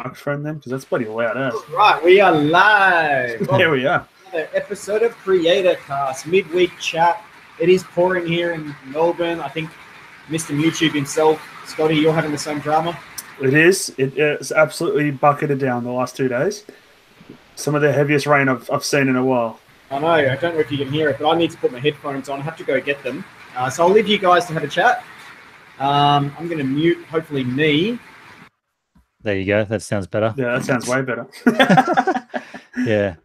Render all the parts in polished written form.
microphone then? Because that's bloody loud, eh? Right, we are live. There we are. Another episode of Creator Cast, midweek chat. It is pouring here in Melbourne. I think Mr. YouTube himself, Scotty, you're having the same drama. It is. It's absolutely bucketed down the last 2 days. Some of the heaviest rain I've seen in a while. I know. I don't know if you can hear it, but I need to put my headphones on. I have to go get them. So I'll leave you guys to have a chat. I'm going to mute, hopefully, me. There you go. That sounds better. Yeah, that sounds way better. Yeah.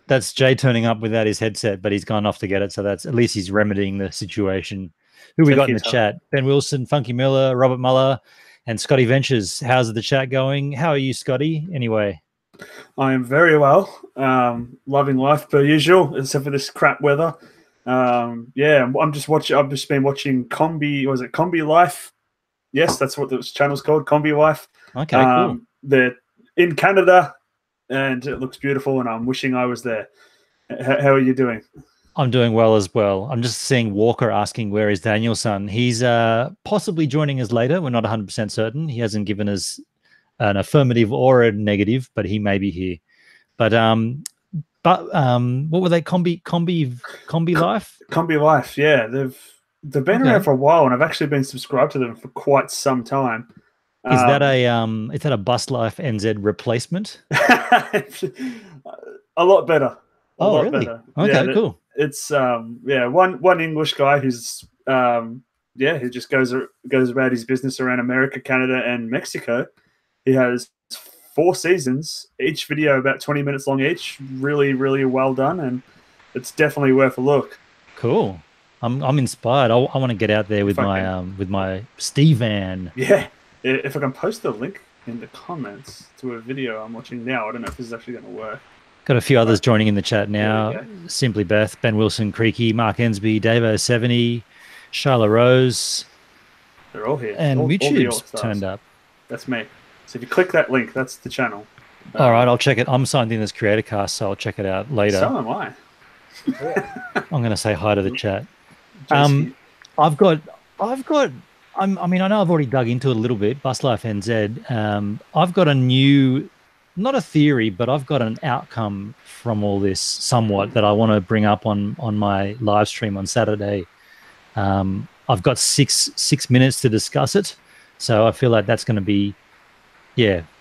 That's Jay turning up without his headset, but he's gone off to get it. So that's at least he's remedying the situation. Who we got in the chat? Ben Wilson, Funky Miller, Robert Muller, and Scotty Ventures. How's the chat going? How are you, Scotty? Anyway. I am very well. Loving life per usual, except for this crap weather. Yeah, I'm just watching. I've just been watching Combi. Was it Combi Life? Yes, that's what the channel's called, Combi Life. Okay, cool. They're in Canada, and it looks beautiful. And I'm wishing I was there. How are you doing? I'm doing well as well. I'm just seeing Walker asking where is Danielson. He's possibly joining us later. We're not 100% certain. He hasn't given us an affirmative or a negative, but he may be here. But what were they? Combi Life? Combi Life, yeah. They've been around for a while, and I've actually been subscribed to them for quite some time. Is that a Bus Life NZ replacement? A lot better. Really? Better. Okay, cool. It's one English guy who's he just goes about his business around America, Canada, and Mexico. He has 4 seasons, each video about 20 minutes long each. Really, really well done, and it's definitely worth a look. Cool. I'm inspired. I want to get out there with my Steve-Van. Yeah. If I can post the link in the comments to a video I'm watching now, I don't know if this is actually going to work. Got a few others joining in the chat now. Simply Beth, Ben Wilson, Creaky, Mark Ensby, Davo70, Charla Rose. They're all here. And YouTube's turned up. That's me. So if you click that link, that's the channel. All right, I'll check it. I'm signed in as Creator Cast, so I'll check it out later. So am I. I'm going to say hi to the chat. I know I've already dug into it a little bit, Bus Life NZ. I've got a new, not a theory, but I've got an outcome from all this somewhat that I want to bring up on my live stream on Saturday. I've got six minutes to discuss it, so I feel like that's going to be,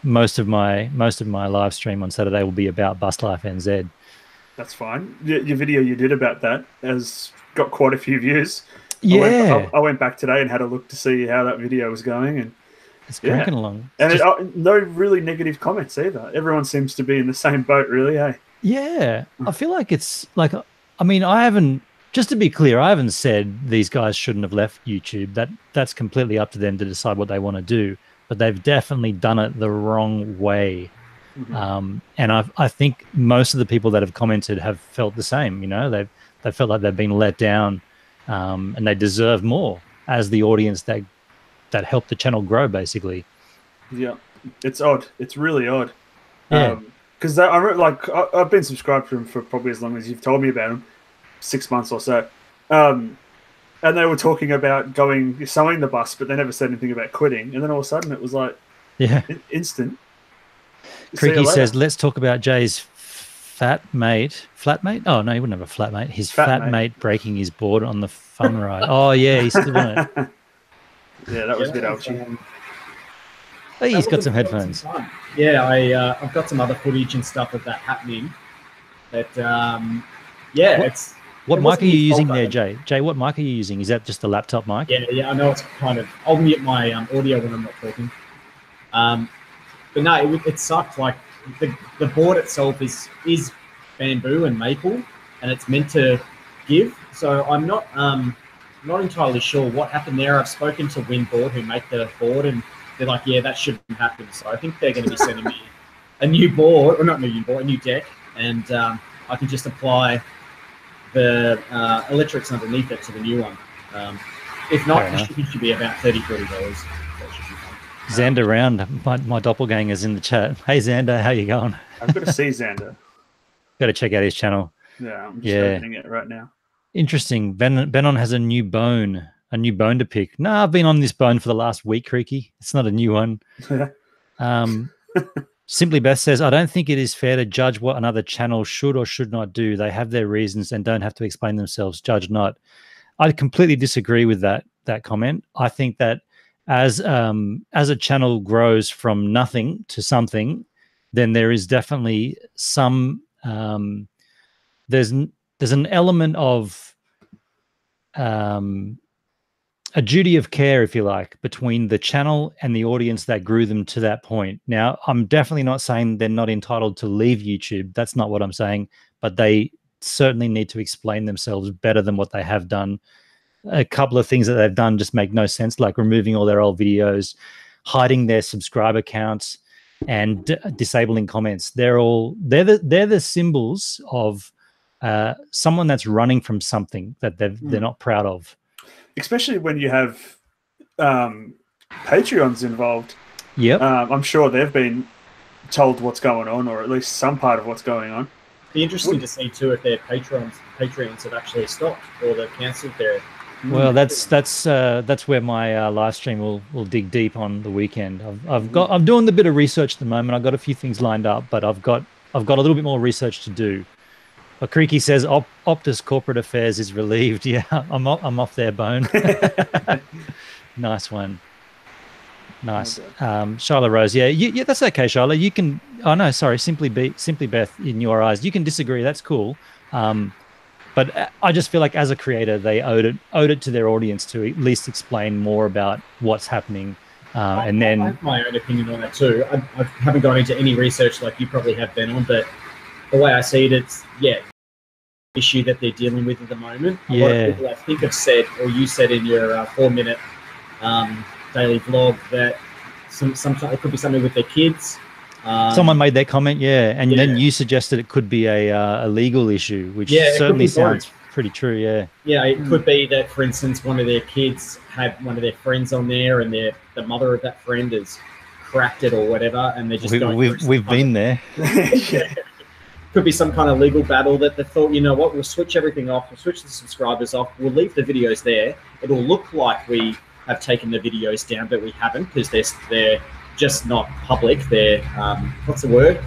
most of my live stream on Saturday will be about Bus Life NZ. That's fine. Your video you did about that has got quite a few views. Yeah, I went back today and had a look to see how that video was going, and it's cracking along. And no really negative comments either. Everyone seems to be in the same boat, really. Hey. Yeah, I feel like it's like, I mean, I haven't. Just to be clear, I haven't said these guys shouldn't have left YouTube. That's completely up to them to decide what they want to do. But they've definitely done it the wrong way. Mm-hmm. And I think most of the people that have commented have felt the same. You know, they felt like they've been let down, and they deserve more as the audience that helped the channel grow, basically. Yeah, it's odd. It's really odd. Yeah, because I've been subscribed to them for probably as long as you've told me about them, 6 months or so. And they were talking about selling the bus, but they never said anything about quitting. And then all of a sudden it was like, instant. Creaky says, let's talk about Jay's flatmate. Oh, no, he wouldn't have a flatmate. His fat mate breaking his board on the fun ride. Oh, yeah, he's still on it. Yeah, that was a bit ouchy. Hey, he's got some headphones. Yeah, I've got some other footage and stuff of that happening. But, What mic are you using there, Jay? Jay, what mic are you using? Is that just a laptop mic? Yeah, I know it's kind of... I'll mute my audio when I'm not talking. But no, it sucked. Like, the board itself is bamboo and maple, and it's meant to give. So I'm not entirely sure what happened there. I've spoken to Windboard, who make the board, and they're like, yeah, that shouldn't happen. So I think they're going to be sending me a new board, or not a new board, a new deck, and I can just apply the electrics underneath it to the new one. If not, it should be about $30-$40. Xander Round, my doppelganger's in the chat. Hey Xander, how you going? I've got to see Xander. Got to check out his channel. Yeah, I'm just opening it right now. Interesting. Benon has a new bone to pick. No, I've been on this bone for the last week, Creaky. It's not a new one. Simply Beth says, I don't think it is fair to judge what another channel should or should not do. They have their reasons and don't have to explain themselves. Judge not. I completely disagree with that comment. I think that as a channel grows from nothing to something, then there is definitely some there's an element of a duty of care, if you like, between the channel and the audience that grew them to that point. Now, I'm definitely not saying they're not entitled to leave YouTube. That's not what I'm saying, but they certainly need to explain themselves better than what they have done. A couple of things that they've done just make no sense, like removing all their old videos, hiding their subscriber counts, and disabling comments. They're the symbols of someone that's running from something that they're not proud of. Especially when you have Patreons involved. Yep. I'm sure they've been told what's going on, or at least some part of what's going on. Be interesting to see too if their Patreons have actually stopped or they've cancelled their. Well, that's where my live stream will dig deep on the weekend. I'm doing a bit of research at the moment. I've got a few things lined up, but I've got a little bit more research to do. But Creaky says Optus Corporate Affairs is relieved. Yeah, I'm off their bone. Nice one. Nice. Charlotte Rose. Yeah, that's okay, Charlotte. You can. Oh no, sorry. Simply Beth. In your eyes, you can disagree. That's cool. But I just feel like as a creator, they owed it to their audience to at least explain more about what's happening. And then I have my own opinion on that too. I haven't gone into any research like you probably have been on, but the way I see it, it's issue that they're dealing with at the moment. A lot of people I think have said, or you said in your 4-minute daily vlog, that sometimes it could be something with their kids. Someone made that comment, and then you suggested it could be a legal issue, which certainly sounds pretty true. Yeah, it could be that, for instance, one of their kids had one of their friends on there, and the mother of that friend has cracked it or whatever, and they're just we've been there. Could be some kind of legal battle that they thought, you know what, we'll switch everything off, we'll switch the subscribers off, we'll leave the videos there. It'll look like we have taken the videos down, but we haven't, because they're just not public. They're what's the word?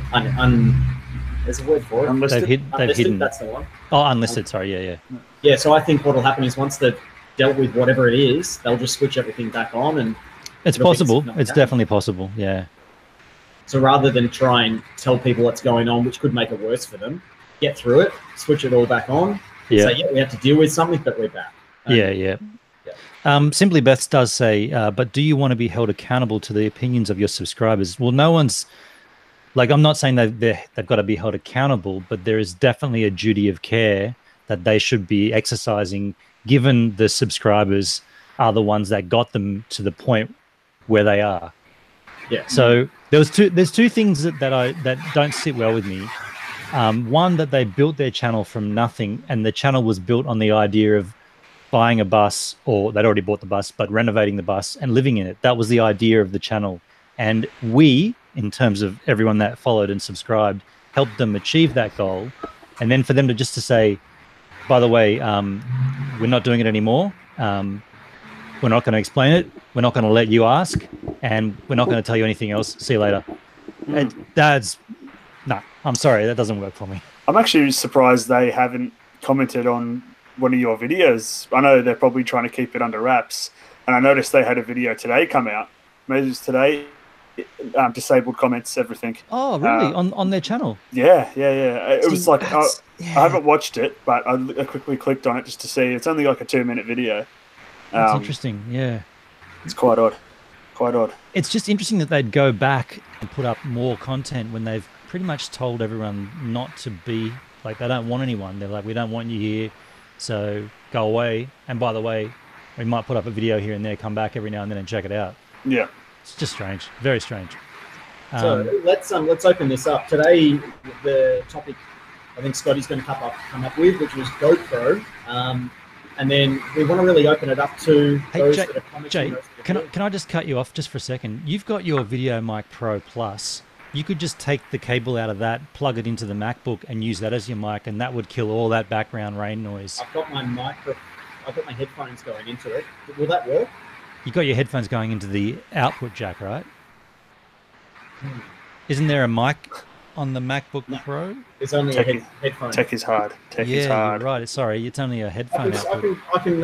There's a word for it. Unlisted. They've hidden. That's the one. Oh, unlisted. Sorry. Yeah. So I think what'll happen is once they've dealt with whatever it is, they'll just switch everything back on, and it's possible. It's definitely possible. Yeah. So rather than try and tell people what's going on, which could make it worse for them, get through it, switch it all back on. Yeah. Say, we have to deal with something, but we're back. Yeah. Simply Beth does say, but do you want to be held accountable to the opinions of your subscribers? Well, no one's like, I'm not saying that they've got to be held accountable, but there is definitely a duty of care that they should be exercising, given the subscribers are the ones that got them to the point where they are. Yeah. So there's two things that don't sit well with me. One, that they built their channel from nothing, and the channel was built on the idea of buying a bus, or they'd already bought the bus, but renovating the bus and living in it. That was the idea of the channel. And we, in terms of everyone that followed and subscribed, helped them achieve that goal. And then for them to say, by the way, we're not doing it anymore. We're not going to explain it. We're not going to let you ask. And we're not going to tell you anything else. See you later. And I'm sorry. That doesn't work for me. I'm actually surprised they haven't commented on one of your videos. I know they're probably trying to keep it under wraps. And I noticed they had a video today come out. Maybe it was today. Disabled comments, everything. Oh, really? On their channel? Yeah. It was like, I haven't watched it, but I quickly clicked on it just to see. It's only like a 2-minute video. That's interesting. Yeah. It's quite odd. It's just interesting that they'd go back and put up more content when they've pretty much told everyone not to be, like, they don't want anyone. They're like, we don't want you here, so go away. And by the way, we might put up a video here and there, come back every now and then and check it out. Yeah. It's just strange. Very strange. So let's open this up. Today, the topic I think Scotty's going to come up with, which was GoPro. And then we want to really open it up to those that are commenting. Jay, can I just cut you off just for a second? You've got your VideoMic Pro Plus. You could just take the cable out of that, plug it into the MacBook, and use that as your mic, and that would kill all that background rain noise. I've got my headphones going into it. Will that work? You got your headphones going into the output jack, right? Isn't there a mic on the MacBook No. Pro? It's only Tech, a headphone. tech is hard. Tech is Yeah, hard. you're right. Sorry, it's only a headphone output. I can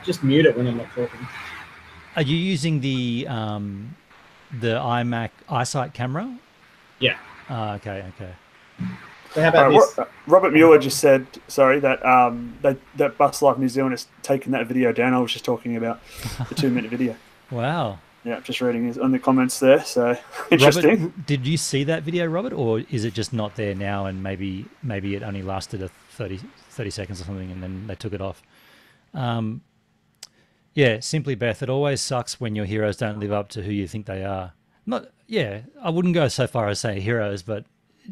just mute it when I'm not talking. Are you using the iMac iSight camera? Yeah. Okay. So how about this? Robert Mueller just said, sorry, that that Bus Life New Zealand has taken that video down. I was just talking about the 2-minute video. Wow. Yeah, just reading on the comments there. So interesting. Robert, did you see that video, Robert, or is it just not there now? And maybe it only lasted a 30 seconds or something, and then they took it off. Yeah, simply Beth. It always sucks when your heroes don't live up to who you think they are. Not, yeah, I wouldn't go so far as say heroes, but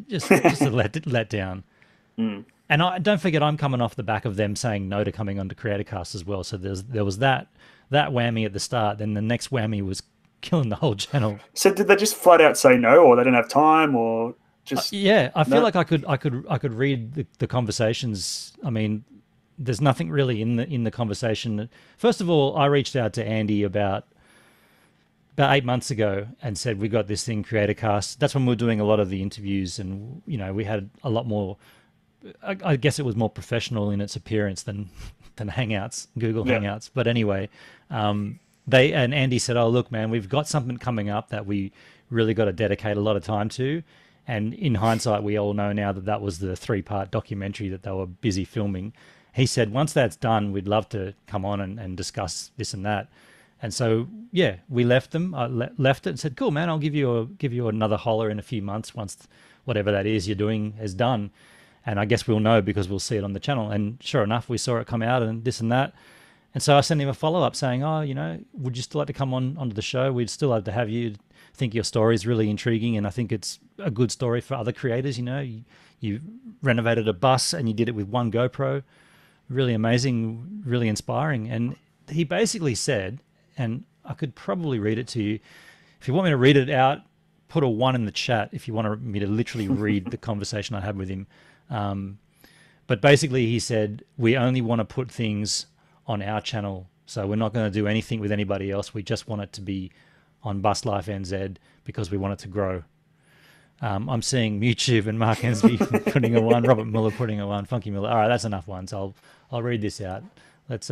just a let down. Mm. And don't forget, I'm coming off the back of them saying no to coming onto CreatorCast as well. So there was that whammy at the start. Then the next whammy was killing the whole channel. So did they just flat out say no, or they didn't have time, or just? Yeah, I feel like I could read the conversations. I mean, there's nothing really in the conversation. First of all, I reached out to Andy about 8 months ago and said we got this thing, CreatorCast. That's when we were doing a lot of the interviews, and we had a lot more. I guess it was more professional in its appearance than Hangouts, Google Hangouts. But anyway, Andy said, "Oh, look, man, we've got something coming up that we really got to dedicate a lot of time to." And in hindsight, we all know now that was the 3-part documentary that they were busy filming. He said, once that's done, we'd love to come on and discuss this and that. And so, yeah, we left them. I left it and said, cool, man, I'll give you another holler in a few months once whatever that is you're doing is done. And I guess we'll know because we'll see it on the channel. And sure enough, we saw it come out and this and that. And so I sent him a follow-up saying, oh, would you still like to come onto the show? We'd still love to have you. I think your story is really intriguing, and I think it's a good story for other creators. You renovated a bus and you did it with one GoPro. Really amazing, really inspiring. And he basically said, and I could probably read it to you. If you want me to read it out, put a 1 in the chat if you want me to literally read the conversation I had with him. But basically he said, we only want to put things on our channel. So we're not going to do anything with anybody else. We just want it to be on Bus Life NZ because we want it to grow. I'm seeing YouTube and Mark Ensby putting a 1, Robert Mueller putting a 1, Funky Miller. All right, that's enough ones. I'll read this out. Let's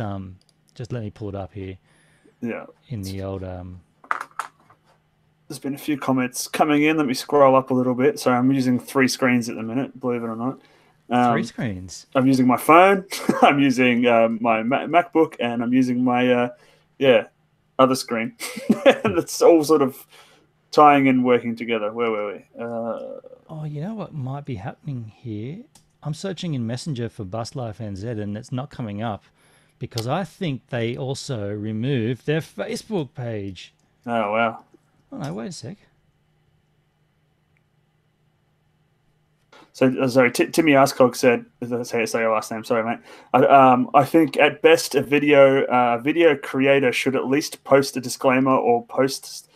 just let me pull it up here. Yeah. In the old There's been a few comments coming in. Let me scroll up a little bit. So I'm using 3 screens at the minute, believe it or not. 3 screens. I'm using my phone. I'm using my MacBook, and I'm using my other screen. And it's all sort of tying and working together. Where were we? Oh, you know what might be happening here? I'm searching in Messenger for Bus Life NZ, and it's not coming up because I think they also removed their Facebook page. Oh, wow. Oh, no, wait a sec. So, sorry, Timmy Askog said, say your last name, sorry, mate. I think at best a video creator should at least post a disclaimer or post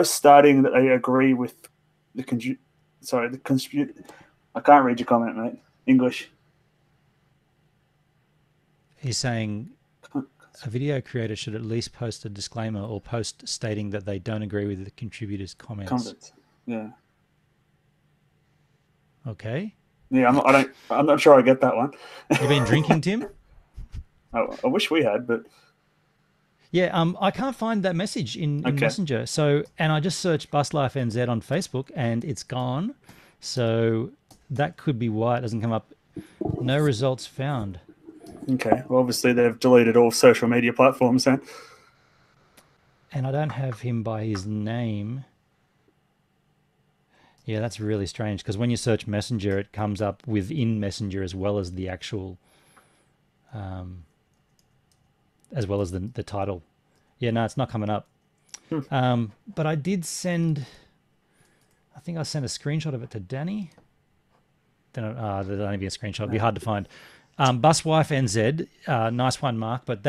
starting that they agree with I can't read your comment, mate. English. He's saying a video creator should at least post a disclaimer or post stating that they don't agree with the contributors' comments. Yeah. Okay. Yeah, I'm not sure I get that one. You been drinking, Tim? I wish we had, but yeah, I can't find that message in Messenger. So, and I just searched Bus Life NZ on Facebook, and it's gone. So that could be why it doesn't come up. No results found. Okay. Well, obviously they've deleted all social media platforms then. And I don't have him by his name. Yeah, that's really strange because when you search Messenger, it comes up within Messenger as well as the actual, as well as the title. Yeah, no, it's not coming up. But I did send, I think I sent a screenshot of it to Danny. Then there'd only be a screenshot. It'd be hard to find. Buswife NZ, nice one, Mark. But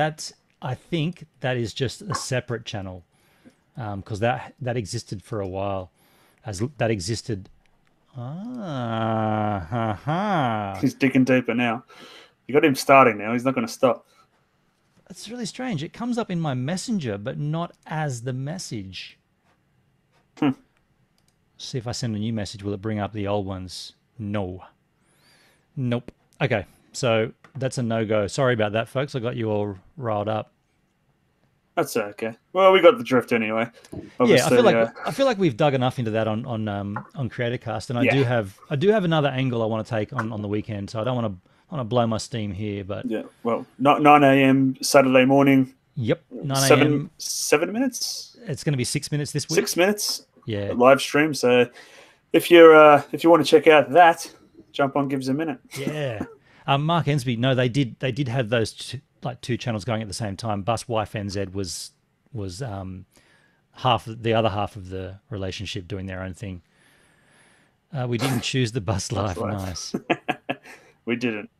I think that is just a separate channel because that existed for a while. That existed. He's digging deeper now. You got him starting now. He's not going to stop. That's really strange. It comes up in my Messenger, but not as the message. See if I send a new message, will it bring up the old ones? No. Nope. Okay, so that's a no-go. Sorry about that, folks. I got you all riled up. That's okay. Well, we got the drift anyway. Obviously, I feel like we've dug enough into that on Creator Cast, and I do have another angle I want to take on the weekend. So I don't want to blow my steam here, but yeah. Well, 9 a.m. Saturday morning. Yep, 9 a.m. 7 minutes. It's going to be 6 minutes this week. 6 minutes. Yeah. Live stream. So if you want to check out that, jump on Gives a Minute. Yeah. Mark Ensby. No, they did have those two channels going at the same time. Bus Wife NZ was the other half of the relationship doing their own thing. We didn't choose the Bus Life. Nice. We didn't.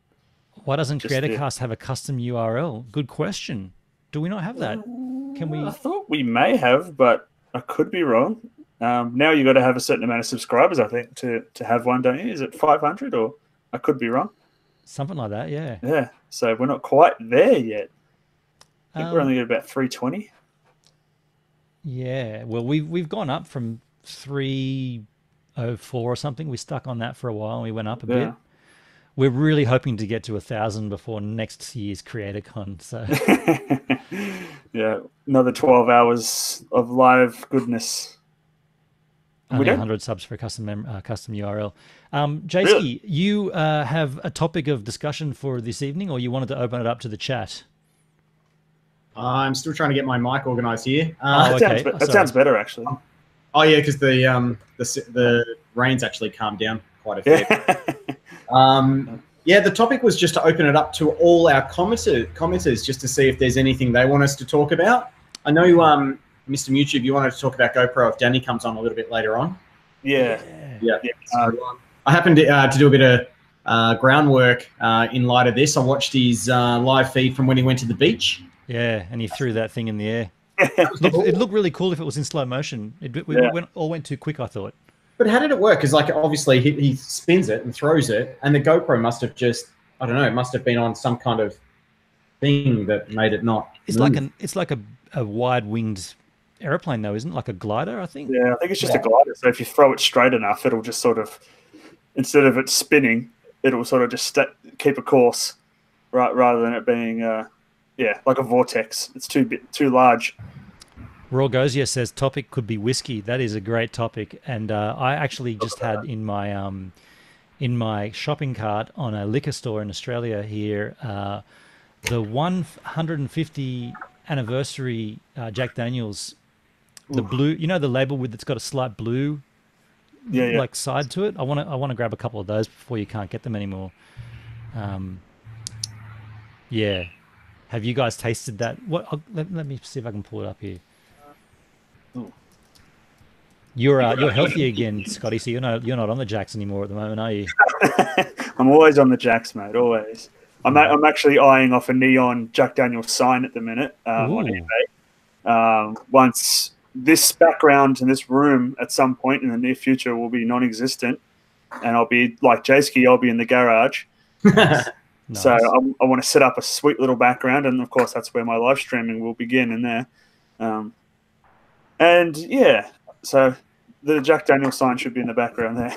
Why doesn't CreatorCast have a custom URL? Good question. Do we not have that? Can we? I thought we may have, but I could be wrong. Now you got to have a certain amount of subscribers, I think, to have one, don't you? Is it 500 or I could be wrong? Something like that, yeah. Yeah. So we're not quite there yet. I think we're only at about 320. Yeah. Well, we've gone up from 304 or something. We stuck on that for a while and we went up a bit. We're really hoping to get to 1,000 before next year's CreatorCon. So yeah, another 12 hours of live goodness. Only 100 subs for a custom URL. Jayski, really? You have a topic of discussion for this evening, or you wanted to open it up to the chat? I'm still trying to get my mic organized here. Okay. That sounds better, actually. Oh yeah, because the rain's actually calmed down quite a bit. Yeah, the topic was just to open it up to all our commenters just to see if there's anything they want us to talk about. I know, Mr. YouTube, you wanted to talk about GoPro if Danny comes on a little bit later on. Yeah. I happened to do a bit of groundwork in light of this. I watched his live feed from when he went to the beach. Yeah, and he threw that thing in the air. It looked really cool if it was in slow motion. It all went too quick, I thought. But how did it work? Because obviously he spins it and throws it, and the GoPro must have just, I don't know, it must have been on some kind of thing that made it not move. It's like a wide-winged airplane, though, isn't it? Like a glider, I think. Yeah, I think it's just a glider. So if you throw it straight enough, it'll just sort of, instead of it spinning, it'll sort of just keep a course, right, rather than it being, like a vortex. It's too large. Raw Gozia says topic could be whiskey. That is a great topic, and I actually just had in my shopping cart on a liquor store in Australia here the 150 anniversary Jack Daniel's, the blue. You know the label with it's got a slight blue, like side to it. I want to grab a couple of those before you can't get them anymore. Yeah, have you guys tasted that? Let me see if I can pull it up here. You're healthy again, Scotty. So you're not on the Jacks anymore at the moment, are you? I'm always on the Jacks, mate. Always. I'm actually eyeing off a neon Jack Daniel's sign at the minute on eBay. Once this background in this room at some point in the near future will be non-existent, and I'll be like Jayski, I'll be in the garage. Nice. So I want to set up a sweet little background, and of course that's where my live streaming will begin in there. And yeah. So the Jack Daniel's sign should be in the background there.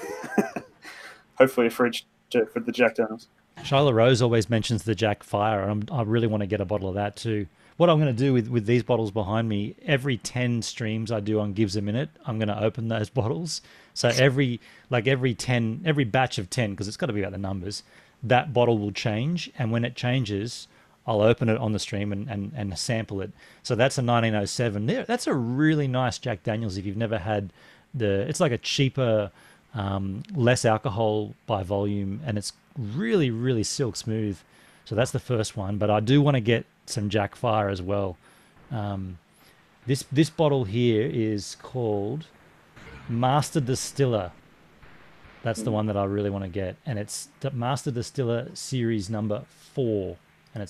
Hopefully a fridge for the Jack Daniel's. Shyla Rose always mentions the Jack Fire, and I really want to get a bottle of that too. What I'm going to do with these bottles behind me, every 10 streams I do on Gives a Minute, I'm going to open those bottles. So every batch of 10, because it's got to be about the numbers, that bottle will change, and when it changes, I'll open it on the stream and sample it. So that's a 1907. That's a really nice Jack Daniel's if you've never had it's like a cheaper, less alcohol by volume, and it's really, really silk smooth. So that's the first one, but I do want to get some Jack Fire as well. This bottle here is called Master Distiller. That's the one that I really want to get, and it's the Master Distiller Series number 4. And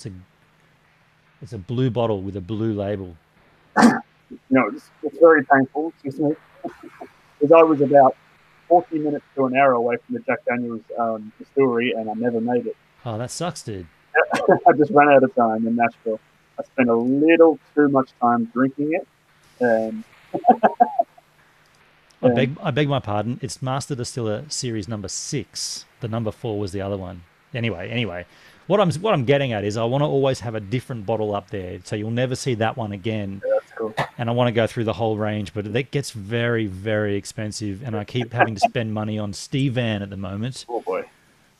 it's a blue bottle with a blue label. It's very painful, excuse me, because I was about 40 minutes to an hour away from the Jack Daniel's distillery, and I never made it. Oh, that sucks, dude. I just ran out of time in Nashville. I spent a little too much time drinking it, and I beg my pardon. It's Master Distiller Series number 6. The number 4 was the other one. Anyway, what I'm getting at is I want to always have a different bottle up there, so you'll never see that one again. Yeah, that's cool. And I want to go through the whole range, but it gets very, very expensive, and I keep having to spend money on Steve Van at the moment. Oh boy. I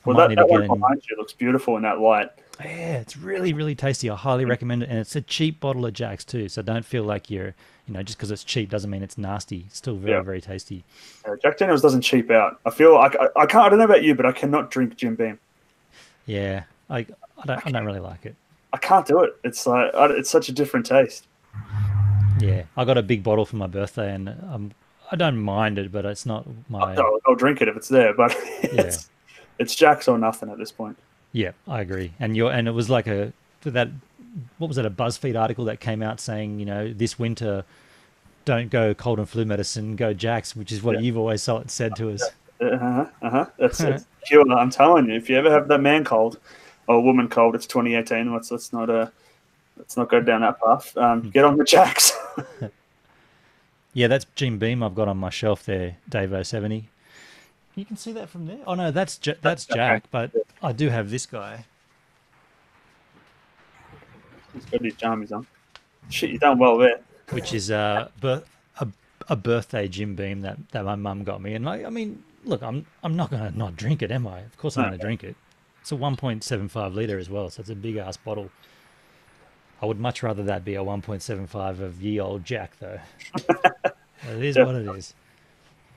Well, might need that to one get in. behind you looks beautiful in that light. Yeah, it's really, really tasty. I highly recommend it, and it's a cheap bottle of Jack's too. So don't feel like you're, just because it's cheap doesn't mean it's nasty. It's still very, very tasty. Jack Daniels doesn't cheap out. I feel like I can't. I don't know about you, but I cannot drink Jim Beam. Yeah, I don't really like it. I can't do it. It's like it's such a different taste. Yeah, I got a big bottle for my birthday, and I don't mind it, but it's not my. I'll drink it if it's there, but it's Jack's or nothing at this point. Yeah, I agree. And it was like what was that? A BuzzFeed article that came out saying, this winter, don't go cold and flu medicine, go Jack's, which is what you've always said to us. That's cure. I'm telling you, if you ever have that man cold or woman cold, it's 2018. Let's not go down that path. Get on the Jacks. Yeah, that's Jim Beam I've got on my shelf there, Dave 070. You can see that from there. Oh no, that's Jack, but I do have this guy. He's got his jammies on. Shit, you done well there. Which is a birthday Jim Beam that my mum got me, and look, I'm not gonna not drink it, am I? Of course I'm gonna drink it. It's a 1.75 liter as well, so it's a big ass bottle. I would much rather that be a 1.75 of ye old Jack, though. It is what it is.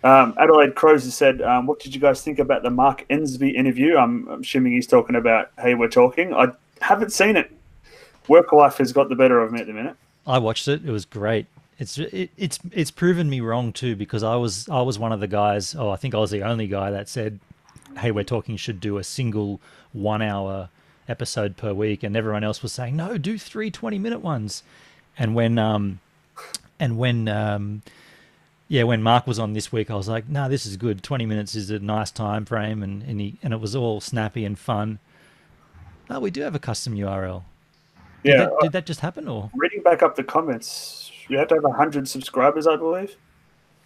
Adelaide Crows has said, what did you guys think about the Mark Ensby interview? I'm assuming he's talking about Hey We're Talking. I haven't seen it. Work life has got the better of me at the minute. I watched it. It was great. It's proven me wrong too, because I was one of the guys. I think I was the only guy that said, Hey We're Talking should do a single 1 hour episode per week, and everyone else was saying, no, do 3 20-minute ones. And when Mark was on this week, I was like, no, this is good. 20 minutes is a nice time frame, and it was all snappy and fun. Oh, we do have a custom URL. Did that just happen, or? Reading back up the comments, you have to have 100 subscribers, I believe.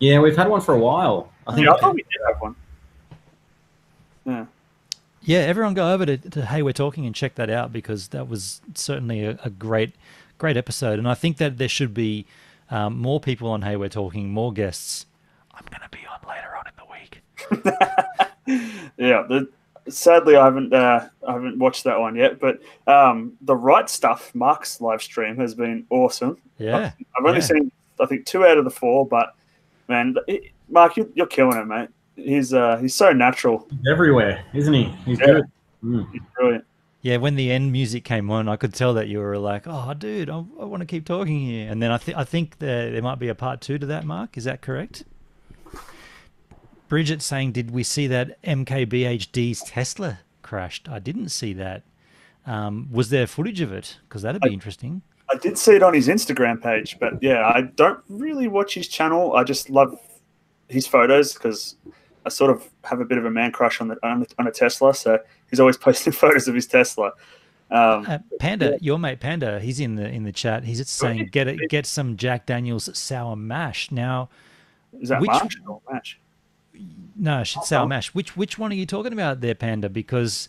Yeah, we've had one for a while. I thought we did have one. Yeah. Yeah, everyone go over to Hey We're Talking and check that out, because that was certainly a great episode. And I think that there should be more people on Hey We're Talking, more guests. I'm going to be on later on in the week. Yeah, sadly I haven't watched that one yet, but the Right Stuff, Mark's live stream has been awesome. Yeah, I've only seen I think 2 out of the 4, but man, Mark, you're killing it, mate. He's so natural. He's everywhere, isn't he? He's good. He's brilliant. Yeah, when the end music came on, I could tell that you were like, "Oh, dude, I want to keep talking here." And then I think there might be a part 2 to that. Mark, is that correct? Bridget saying, "Did we see that MKBHD's Tesla crashed?" I didn't see that. Was there footage of it? Because that'd be interesting. I did see it on his Instagram page, but yeah, I don't really watch his channel. I just love his photos because I sort of have a bit of a man crush on a Tesla, so he's always posting photos of his Tesla. Panda, your mate Panda, he's in the chat. He's saying get some Jack Daniels sour mash. Now, is that mash or mash? No, sour mash. Which one are you talking about there, Panda? Because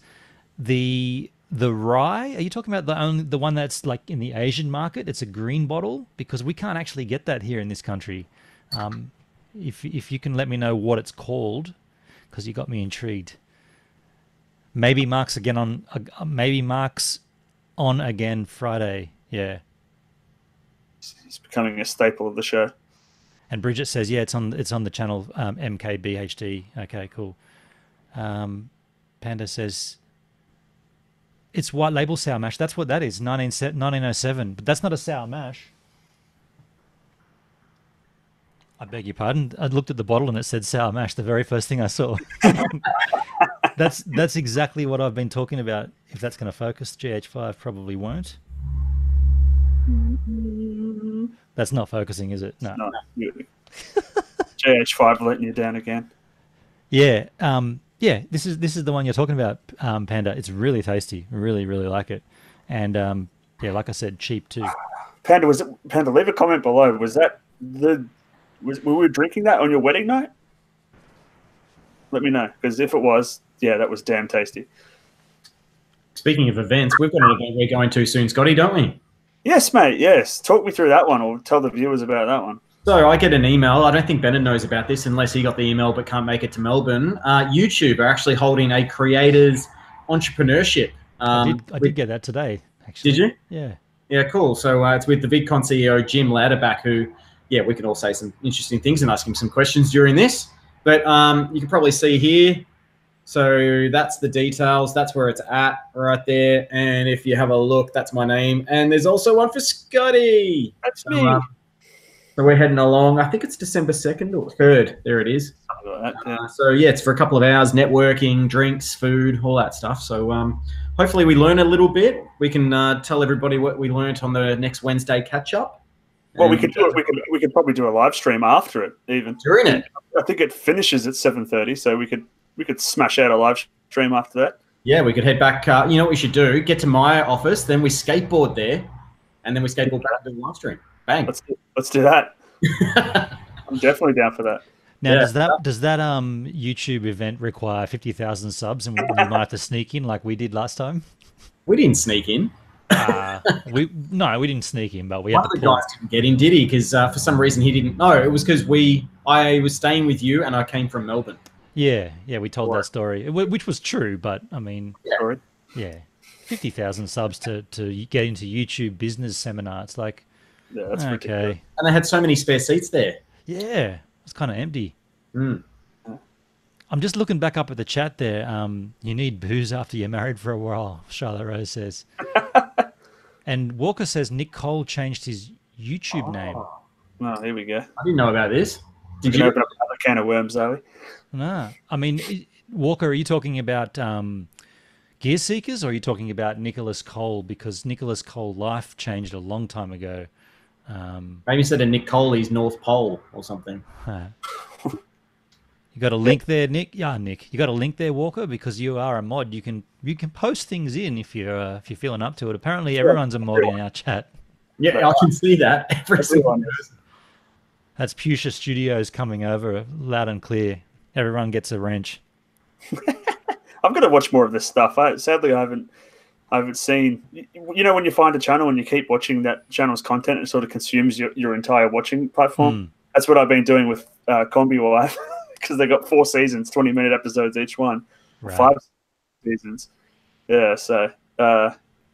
the rye, are you talking about the one that's like in the Asian market? It's a green bottle, because we can't actually get that here in this country. If you can let me know what it's called, because you got me intrigued. Maybe Mark's on again Friday. Yeah, he's becoming a staple of the show. And Bridget says, yeah, it's on the channel MKBHD. Okay, cool. Panda says it's white label sour mash. That's what that is. 1907, but that's not a sour mash. I beg your pardon. I looked at the bottle and it said sour mash. The very first thing I saw. That's exactly what I've been talking about. If that's going to focus, GH5 probably won't. That's not focusing, is it? No. GH5 letting you down again. Yeah. Yeah. This is the one you're talking about, Panda. It's really tasty. Really, really like it. And yeah, like I said, cheap too. Panda, leave a comment below. Was that the were we drinking that on your wedding night? Let me know, because if it was, yeah, that was damn tasty. Speaking of events, we've got an event we're going to soon, Scotty, don't we? Yes, mate. Yes. Talk me through that one, or tell the viewers about that one. So I get an email. I don't think Bennett knows about this unless he got the email but can't make it to Melbourne. YouTube are actually holding a creators entrepreneurship. I did get that today, actually. Did you? Yeah. Yeah, cool. So it's with the VidCon CEO, Jim Louderback, who, yeah, we can all say some interesting things and ask him some questions during this. But you can probably see here. So that's the details. That's where it's at right there. And if you have a look, that's my name. And there's also one for Scotty. That's me. So we're heading along. I think it's December 2nd or 3rd. There it is. Like that, yeah. So, yeah, it's for a couple of hours, networking, drinks, food, all that stuff. So hopefully we learn a little bit. We can tell everybody what we learned on the next Wednesday catch-up. Well, we could do it. We could probably do a live stream after it, even. During it? I think it finishes at 7:30, so we could smash out a live stream after that. Yeah, we could head back. You know what we should do? Get to my office, then we skateboard there, and then we skateboard back to the live stream. Bang. Let's do that. I'm definitely down for that. Now, does that YouTube event require 50,000 subs, and we might have to sneak in like we did last time? We didn't sneak in. We didn't sneak in, but we One had of the to pull. guys didn't get in, did he? Because for some reason he didn't. No, it was because I was staying with you and I came from Melbourne. Yeah, we told that story, which was true, but I mean, yeah, 50,000 subs to get into YouTube business seminar. It's like, Yeah, that's okay. ridiculous. And they had so many spare seats there. Yeah, it's kind of empty. Mm. I'm just looking back up at the chat there. You need booze after you're married for a while, Charlotte Rose says. And Walker says Nick Cole changed his YouTube name. Oh, here we go. I didn't know about this. Did you open up another can of worms, are we? No, I mean, Walker, are you talking about Gear Seekers, or are you talking about Nicholas Cole? Because Nicholas Cole life changed a long time ago. Maybe instead of Nick Coley's North Pole or something. You got a link there, Nick? Yeah, Nick. You got a link there, Walker, because you are a mod. You can post things in if you're feeling up to it. Apparently, everyone's a mod in our chat. Yeah, I can see that. Every single person. That's Pusha Studios coming over loud and clear. Everyone gets a wrench. I've got to watch more of this stuff. Sadly, I haven't seen. You know, when you find a channel and you keep watching that channel's content, it sort of consumes your entire watching platform. That's what I've been doing with Combi Wife, because they got 4 seasons, 20-minute episodes each one, Right. 5 seasons. Yeah, so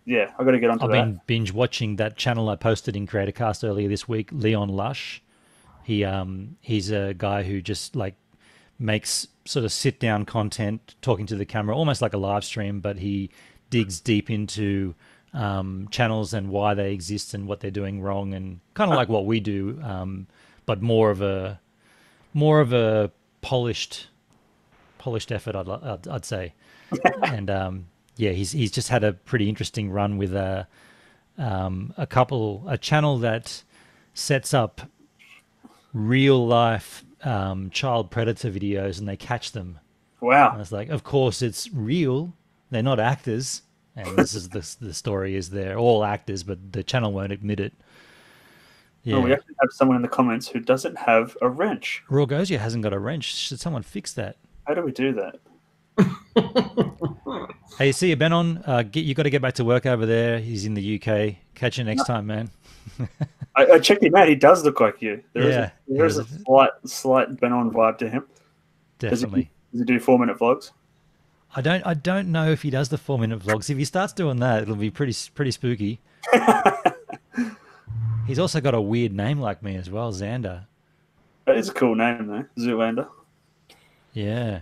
yeah, I've got to get onto I've that. been binge watching that channel I posted in CreatorCast earlier this week, Leon Lush. He's a guy who just like makes sort of sit down content, talking to the camera, almost like a live stream, but he digs deep into channels and why they exist and what they're doing wrong, and kind of like what we do, but more of a polished effort, I'd say. And yeah, he's just had a pretty interesting run with a channel that sets up real life child predator videos, and they catch them. Wow. And it's like, of course it's real. They're not actors. And this is the story is they're all actors, but the channel won't admit it. Yeah. Oh, we actually have someone in the comments who doesn't have a wrench. Raw Gozia hasn't got a wrench. Should someone fix that? How do we do that? Hey, see you, Benon. You got to get back to work over there. He's in the UK. Catch you next time, man. I checked him out. He does look like you. Yeah, There is a slight Ben-On vibe to him. Definitely. Does he do 4-minute vlogs? I don't know if he does the 4-minute vlogs. If he starts doing that, it'll be pretty spooky. He's also got a weird name like me as well, Xander. That is a cool name, though. Zoolander. Yeah.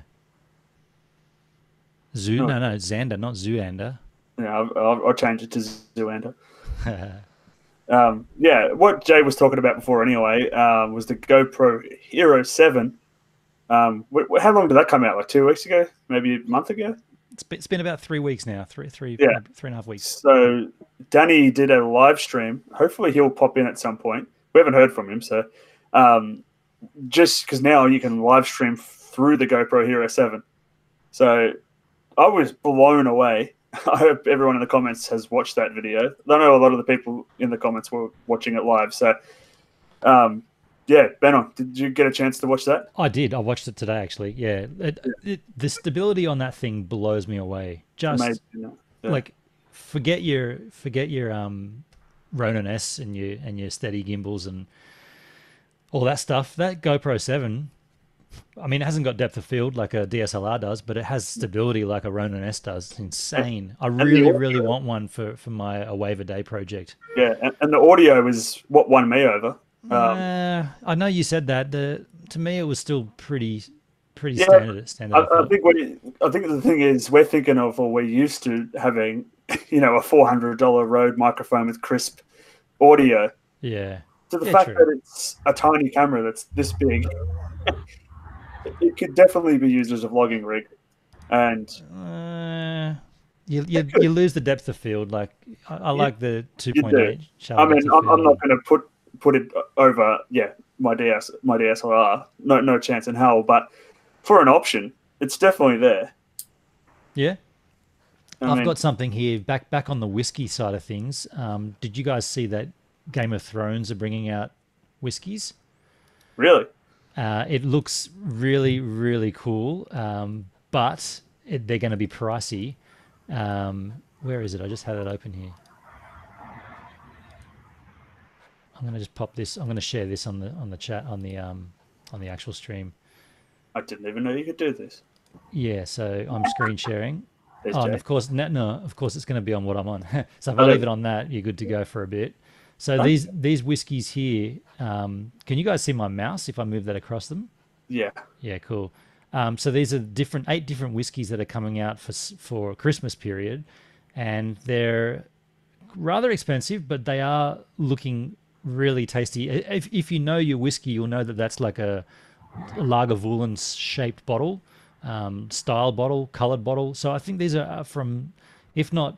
No, Xander, not Zooander. Yeah, I'll change it to Zoolander. Yeah, what Jay was talking about before anyway was the GoPro Hero 7. How long did that come out? Like 2 weeks ago? Maybe a month ago? It's been about 3 weeks now. Three and a half weeks. So Danny did a live stream. Hopefully he'll pop in at some point. We haven't heard from him, so just because now you can live stream through the GoPro Hero 7. So I was blown away. I hope everyone in the comments has watched that video. I know a lot of the people in the comments were watching it live. So Yeah, Benon, did you get a chance to watch that? I did. I watched it today, actually. Yeah, the stability on that thing blows me away. Just Amazing. Yeah. like forget your Ronin S and your steady gimbals and all that stuff. That GoPro 7, I mean, it hasn't got depth of field like a DSLR does, but it has stability like a Ronin S does. It's insane. I really want one for my A Wave a Day project. Yeah, and the audio is what won me over. I know you said that. To me, it was still pretty Yeah, standard. I think the thing is we're thinking of, or we're used to having, a $400 Rode microphone with crisp audio. Yeah. To the Yeah, fact true. that it's a tiny camera that's this big, it could definitely be used as a vlogging rig. And You lose the depth of field. Like I like the 2.8 shallow I mean, depth of I'm field. not going to put it over, my DSLR. No chance in hell. But for an option, it's definitely there. Yeah. I I've mean, got something here back on the whiskey side of things. Did you guys see that Game of Thrones are bringing out whiskies? really. It looks really, really cool, but they're going to be pricey. Where is it? I just had it open here. I'm going to just pop this. I'm going to share this on the chat on the actual stream. I didn't even know you could do this. Yeah, so I'm screen sharing. There's Oh, and Jay. of course, no, of course it's going to be on what I'm on. So if I leave it on that, you're good to go for a bit. So these whiskies here, can you guys see my mouse if I move that across them? Yeah. Yeah, cool. So these are 8 different whiskies that are coming out for Christmas period, and they're rather expensive, but they are looking really tasty. If you know your whiskey, you'll know that that's like a Lagavulin shaped bottle, style bottle, colored bottle. So I think these are from, if not,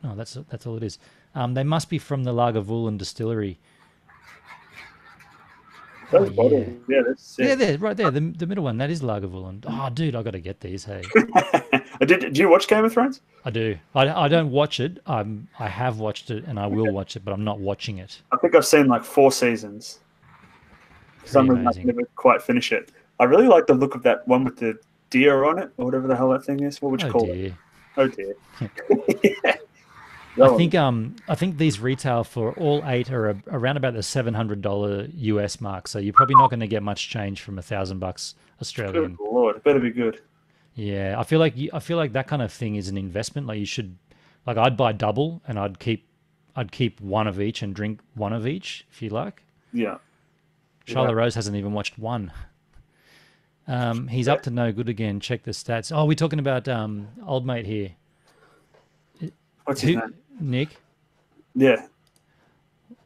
no, that's all it is. They must be from the Lagavulin distillery. Those Oh, bottles, yeah. that's sick. Yeah, there, right there, the middle one. That is Lagavulin. Oh, dude, I got to get these. Hey, Did you watch Game of Thrones? I do. I don't watch it. I have watched it and I will watch it, but I'm not watching it. I think I've seen like 4 seasons. For some Pretty reason, I amazing. never quite finish it. I really like the look of that one with the deer on it, or whatever the hell that thing is. What would you Oh call it? dear. Oh dear. Yeah. I think these retail for all 8 are around about the $700 US mark. So you're probably not going to get much change from $1,000 Australian. Good Lord, it better be good. Yeah, I feel like that kind of thing is an investment. Like you should, like I'd buy double and I'd keep one of each and drink one of each if you like. Yeah. Charlotte Rose hasn't even watched one. He's up to no good again. Check the stats. Oh, we're talking about old mate here. What's his name? Nick. Yeah.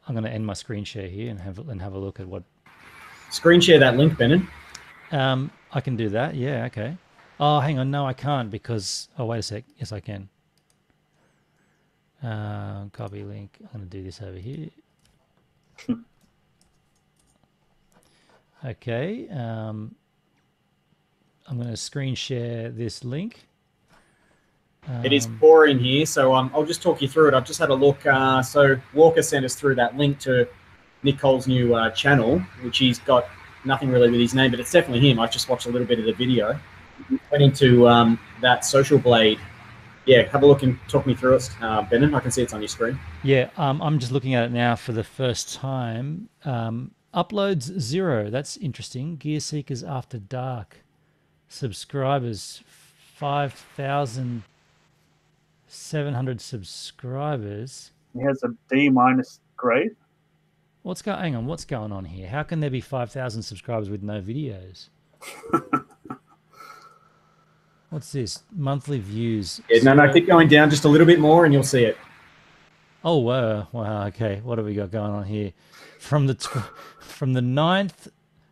I'm going to end my screen share here and have a look at what. Screen share that link, Benon. I can do that. Yeah. Okay. Oh, hang on. No, I can't because. Oh, wait a sec. Yes, I can. Copy link. I'm going to do this over here. Okay. I'm going to screen share this link. It is pouring here, so I'll just talk you through it. I've just had a look. So Walker sent us through that link to Nick Cole's new channel, which he's got nothing really with his name, but it's definitely him. I just watched a little bit of the video. Went into that Social Blade. Yeah, have a look and talk me through it, Benon. I can see it's on your screen. Yeah, I'm just looking at it now for the first time. Uploads 0. That's interesting. Gear Seekers After Dark. Subscribers 5,700 subscribers. He has a D- grade. Hang on, what's going on here? How can there be 5,000 subscribers with no videos? What's this? Monthly views. Yeah, no, keep going down just a little bit more and you'll see it. Oh, wow. Okay, what have we got going on here? From the 9th,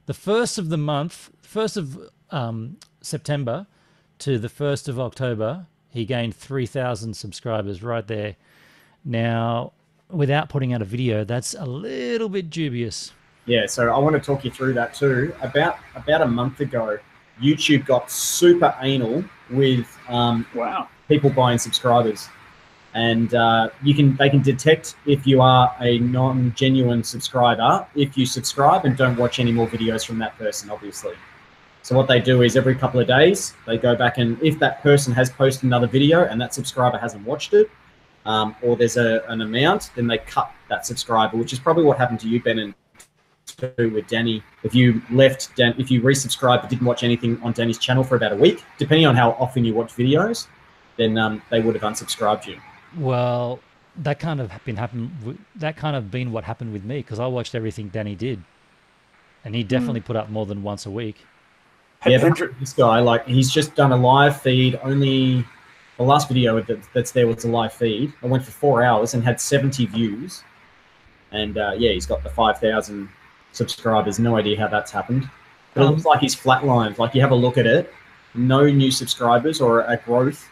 the 1st of the month, 1st of September to the 1st of October, he gained 3,000 subscribers right there. Now, without putting out a video, that's a little bit dubious. Yeah, so I want to talk you through that too. About a month ago, YouTube got super anal with Wow. people buying subscribers. and they can detect if you are a non-genuine subscriber if you subscribe and don't watch any more videos from that person, obviously. So what they do is every couple of days they go back, and if that person has posted another video and that subscriber hasn't watched it, or there's an amount, then they cut that subscriber, which is probably what happened to you, Ben, and with Danny. If you if you resubscribed but didn't watch anything on Danny's channel for about a week, depending on how often you watch videos, then they would have unsubscribed you. Well, that kind of been what happened with me, because I watched everything Danny did, and he definitely put up more than once a week. Yeah, but this guy, like, he's just done a live feed. Only the last video that's there was a live feed. I went for 4 hours and had 70 views, and yeah, he's got the 5,000 subscribers. No idea how that's happened. But it looks like he's flatlined. Like, you have a look at it, no new subscribers or a growth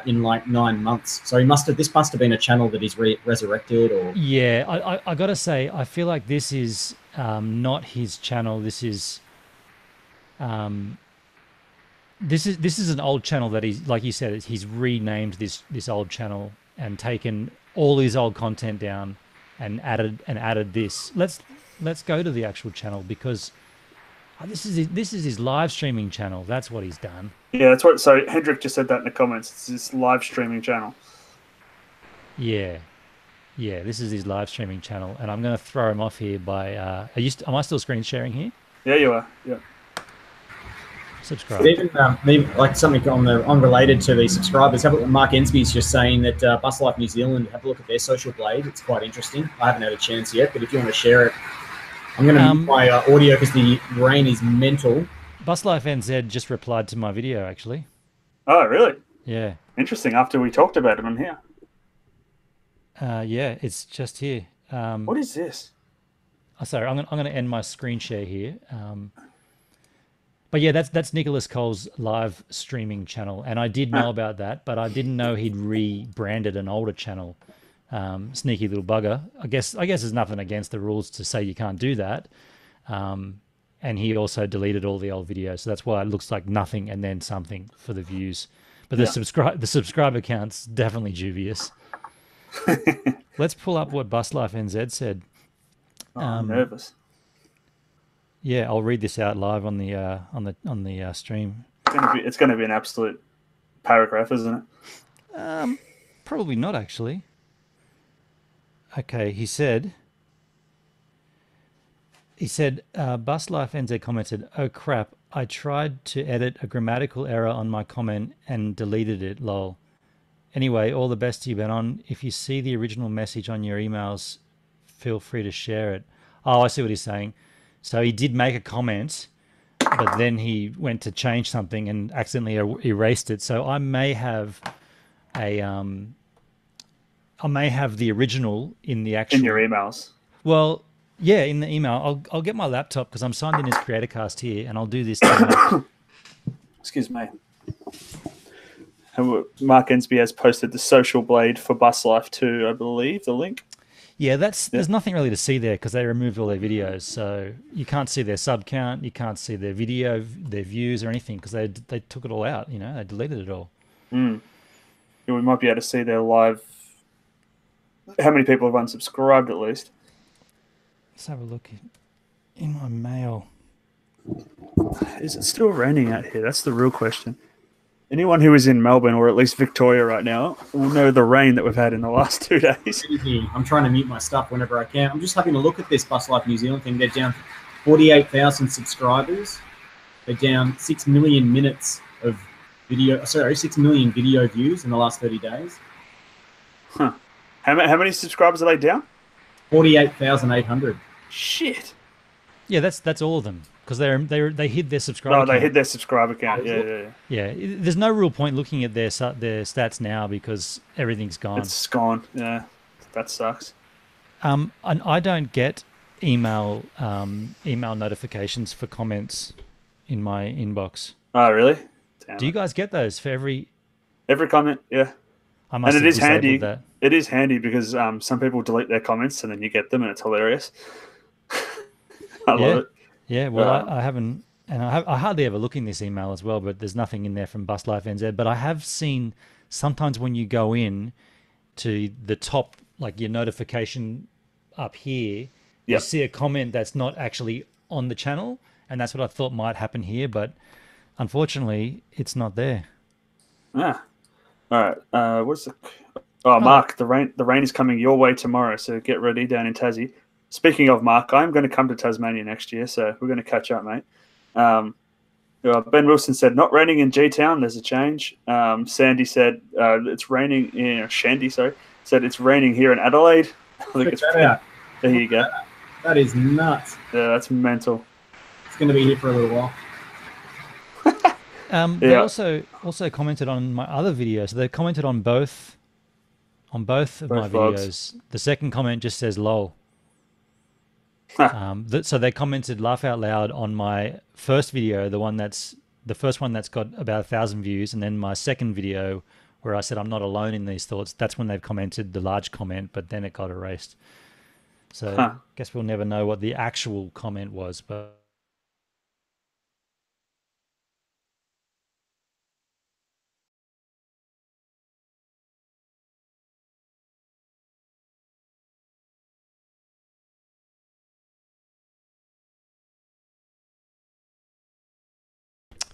in like 9 months. So this must have been a channel that he's resurrected, or yeah. I gotta say, I feel like this is not his channel. This is this is an old channel that he's, like you said, he's renamed this old channel and taken all his old content down and added this. Let's go to the actual channel, because this is his live streaming channel. That's what he's done. Yeah, that's what. So Hendrik just said that in the comments. It's his live streaming channel. Yeah, this is his live streaming channel, and I'm going to throw him off here by. Am I still screen sharing here? Yeah, you are. Yeah. Subscribe. Even like something unrelated to these subscribers. Have a look at Mark Ensby's just saying that Bus Life New Zealand, have a look at their social blade. It's quite interesting. I haven't had a chance yet, but if you want to share it, I'm going to mute my audio because the rain is mental. Bus Life NZ just replied to my video, actually. Oh, really? Yeah. Interesting. After we talked about it on here. Yeah, it's just here. What is this? Oh, sorry, I'm going to end my screen share here. But yeah, that's Nicholas Cole's live streaming channel, and I did know about that, but I didn't know he'd rebranded an older channel. Sneaky little bugger. I guess there's nothing against the rules to say you can't do that. And he also deleted all the old videos, so that's why it looks like nothing and then something for the views. But the subscriber count's definitely dubious. Let's pull up what Bus Life NZ said. I'm nervous. Yeah, I'll read this out live on the stream. It's going to be an absolute paragraph, isn't it? Probably not, actually. Okay, he said, Bus Life NZ commented, "Oh crap, I tried to edit a grammatical error on my comment and deleted it, lol. Anyway, all the best to you, Benon. If you see the original message on your emails, feel free to share it." Oh, I see what he's saying. So he did make a comment, but then he went to change something and accidentally erased it. So I may have the original in the actual... In your emails. Well, yeah, in the email. I'll get my laptop because I'm signed in as CreatorCast here, and I'll do this tonight. Excuse me. Mark Ensby has posted the social blade for Bus Life 2, I believe, the link. Yeah, there's nothing really to see there because they removed all their videos, so you can't see their sub count, you can't see their video, their views or anything because they took it all out. You know, they deleted it all. Yeah, we might be able to see their live. How many people have unsubscribed at least? Let's have a look in my mail. Is it still raining out here? That's the real question. Anyone who is in Melbourne or at least Victoria right now will know the rain that we've had in the last 2 days. I'm trying to mute my stuff whenever I can. I'm just having a look at this Bus Life New Zealand thing. They're down 48,000 subscribers. They're down 6 million minutes of video. Sorry, 6 million video views in the last 30 days. Huh. How many subscribers are they down? 48,800. Shit. Yeah, that's all of them. Because they hid their subscriber count. They hid their subscriber count. Yeah. There's no real point looking at their stats now because everything's gone. It's gone. Yeah, that sucks. And I don't get email notifications for comments in my inbox. Oh, really? Damn. Do you guys get those for every comment? Yeah. I must and have it is handy. that. It is handy because some people delete their comments and then you get them and it's hilarious. I love it. Yeah, well, I haven't, and I hardly ever look in this email as well, but there's nothing in there from Bus Life NZ. But I have seen sometimes when you go in, to the top, like your notification up here, you Yep. see a comment that's not actually on the channel, and that's what I thought might happen here, but unfortunately, it's not there. Ah. All right. What's the? Oh, Mark, the rain is coming your way tomorrow, so get ready down in Tassie. Speaking of Mark, I'm going to come to Tasmania next year, so we're going to catch up, mate. Ben Wilson said, not raining in G-Town, there's a change. Sandy said, it's raining in Shandy, sorry, said it's raining here in Adelaide. I think Check it's that out. There you go. That is nuts. Yeah, that's mental. It's going to be here for a little while. They also commented on my other videos. So they commented on both of my vlogs. videos. The second comment just says "lol." So they commented "laugh out loud" on my first video, the first one that's got about 1,000 views, and then my second video where I said I'm not alone in these thoughts. That's when they've commented the large comment, but then it got erased. So I guess we'll never know what the actual comment was, but.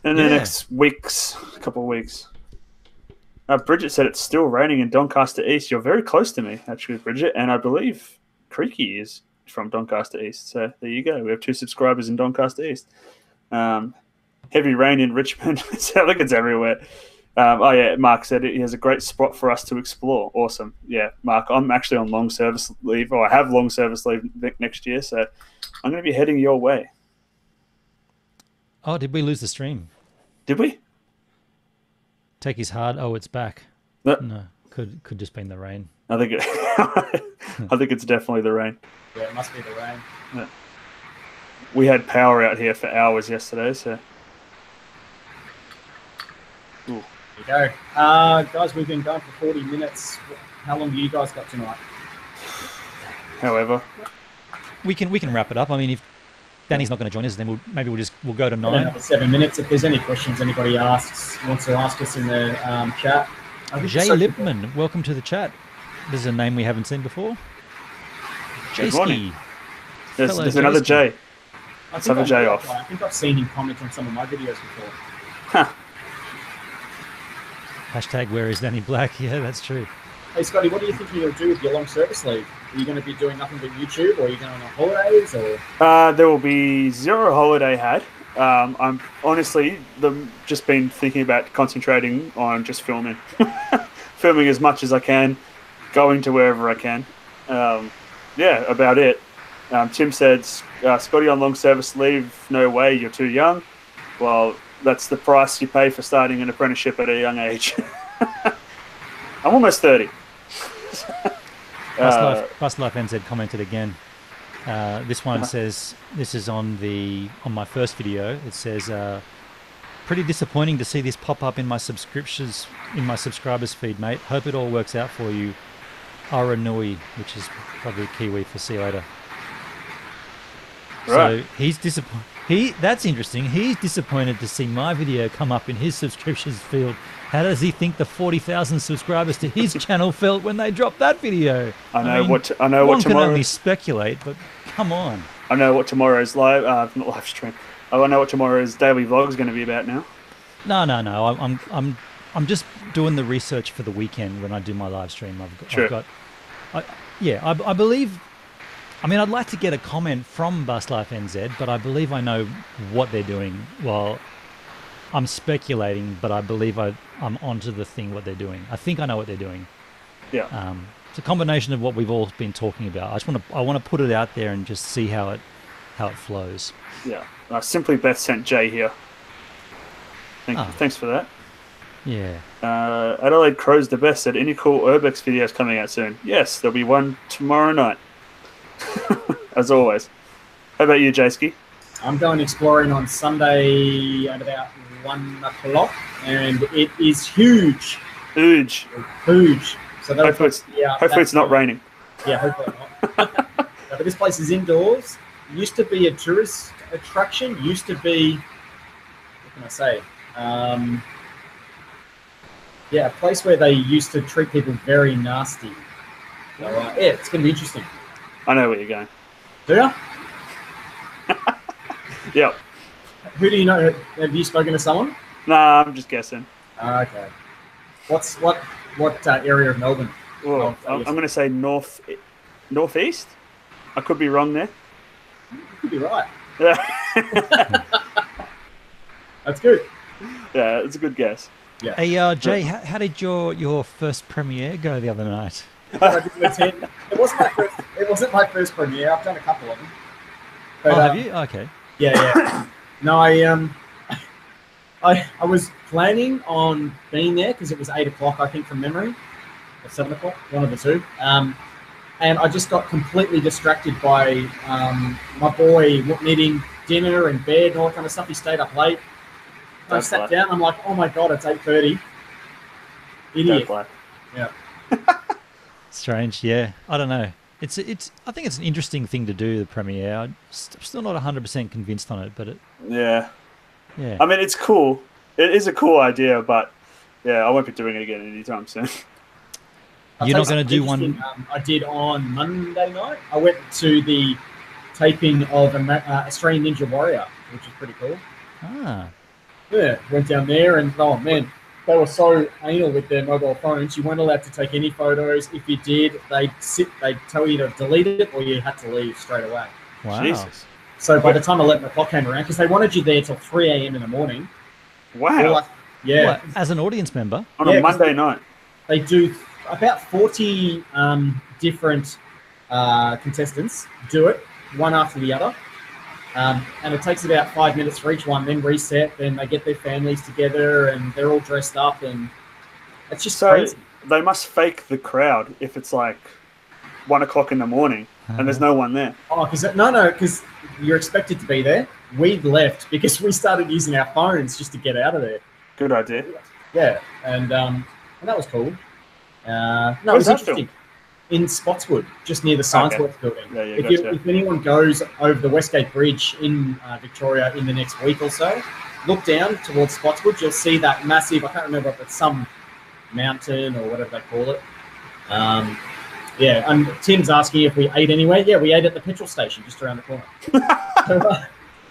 In the next couple of weeks. Bridget said it's still raining in Doncaster East. You're very close to me, actually, Bridget, and I believe Creaky is from Doncaster East. So there you go. We have 2 subscribers in Doncaster East. Heavy rain in Richmond. I think it's everywhere. Mark said he has a great spot for us to explore. Awesome. Yeah, Mark, I'm actually on long service leave, or I have long service leave next year, so I'm going to be heading your way. Oh, did we lose the stream? Did we? Take his hard. Oh, it's back. No, could just been the rain. I think it's definitely the rain. Yeah, it must be the rain. Yeah. We had power out here for hours yesterday, so. Ooh. There you go. Guys, we've been going for 40 minutes. How long do you guys got tonight? However. We can wrap it up. I mean, if Danny's not going to join us, then we'll go to 9. Another 7 minutes. If there's any questions anybody wants to ask us in the chat. Jay Lipman, welcome to the chat. This is a name we haven't seen before. Jayski. There's another Jay. Let's have a Jay off. I think I've seen him comment on some of my videos before. Hashtag where is Danny Black? Yeah, that's true. Hey, Scotty, what do you think you're going to do with your long service leave? Are you going to be doing nothing but YouTube, or are you going on holidays? Or there will be 0 holiday had. I'm honestly just been thinking about concentrating on just filming. Filming as much as I can, going to wherever I can. About it. Tim said, Scotty on long service leave, no way, you're too young. Well, that's the price you pay for starting an apprenticeship at a young age. I'm almost 30. Bus Life NZ commented again. This one says, this is on my first video. It says, pretty disappointing to see this pop up in my subscribers feed, mate. Hope it all works out for you. Aranui, which is probably Kiwi for see you later. Right. So he's disappointed. That's interesting. He's disappointed to see my video come up in his subscriptions field. How does he think the 40,000 subscribers to his channel felt when they dropped that video? I know what tomorrow. Can only speculate, but come on. I know what tomorrow's not live stream. I know what tomorrow's daily vlog is going to be about now. No. I'm just doing the research for the weekend when I do my live stream. I believe. I mean, I'd like to get a comment from Bus Life NZ, but I believe I know what they're doing. Well, I'm speculating, but I believe I'm onto the thing what they're doing. I think I know what they're doing. Yeah. It's a combination of what we've all been talking about. I want to put it out there and just see how it flows. Yeah. Simply Beth sent Jay here. Thanks for that. Yeah. Adelaide Crow's the best said, any cool Urbex videos coming out soon? Yes, there'll be one tomorrow night. As always. How about you, Jayski? I'm going exploring on Sunday at about 1 o'clock, and it is huge. Huge. So hopefully it's not raining. Yeah, hopefully not. But this place is indoors. Used to be a tourist attraction. Used to be, what can I say? Yeah, a place where they used to treat people very nasty. So, yeah, it's going to be interesting. I know where you're going. Do you? Yep. Who do you know? Have you spoken to someone? Nah, I'm just guessing. Okay. What area of Melbourne? Well, I'm going to say northeast. I could be wrong there. You could be right. Yeah. That's good. Yeah, it's a good guess. Yeah. Hey, Jay, how did your first premiere go the other night? I didn't attend. It wasn't my first premiere. I've done a couple of them. But, Have you? Okay. Yeah. No, I was planning on being there because it was 8 o'clock, I think, from memory, or 7 o'clock, one of the two. And I just got completely distracted by my boy needing dinner and bed and all that kind of stuff. He stayed up late. I sat down. I'm like, oh my god, it's 8:30. Idiot. Yeah. Strange. Yeah. I don't know. It's. I think it's an interesting thing to do, the premiere. I'm still not 100% convinced on it, but Yeah. yeah. I mean, it's cool. It is a cool idea, but yeah, I won't be doing it again anytime soon. You're not going to do one. I did on Monday night. I went to the taping of Australian Ninja Warrior, which is pretty cool. Ah. Yeah, went down there and oh man, they were so anal with their mobile phones. You weren't allowed to take any photos. If you did, they'd tell you to delete it or you had to leave straight away. Wow. Jesus. So by the time 11 o'clock came around, because they wanted you there till 3 a.m. in the morning. Wow. Yeah. What, as an audience member? On a Monday night. They do about 40 different contestants do it, one after the other. And it takes about 5 minutes for each one, then reset, then they get their families together and they're all dressed up and it's just crazy. They must fake the crowd if it's like 1 o'clock in the morning and there's no one there. Oh, because you're expected to be there. We left because we started using our phones just to get out of there. Good idea. Yeah, and that was cool. No, it Where's was that interesting. In Spotswood, just near the Science Works building. Yeah, If anyone goes over the Westgate Bridge in Victoria in the next week or so, look down towards Spotswood. You'll see that massive, I can't remember if it's some mountain or whatever they call it. Yeah, and Tim's asking if we ate anywhere. Yeah, we ate at the petrol station just around the corner. So,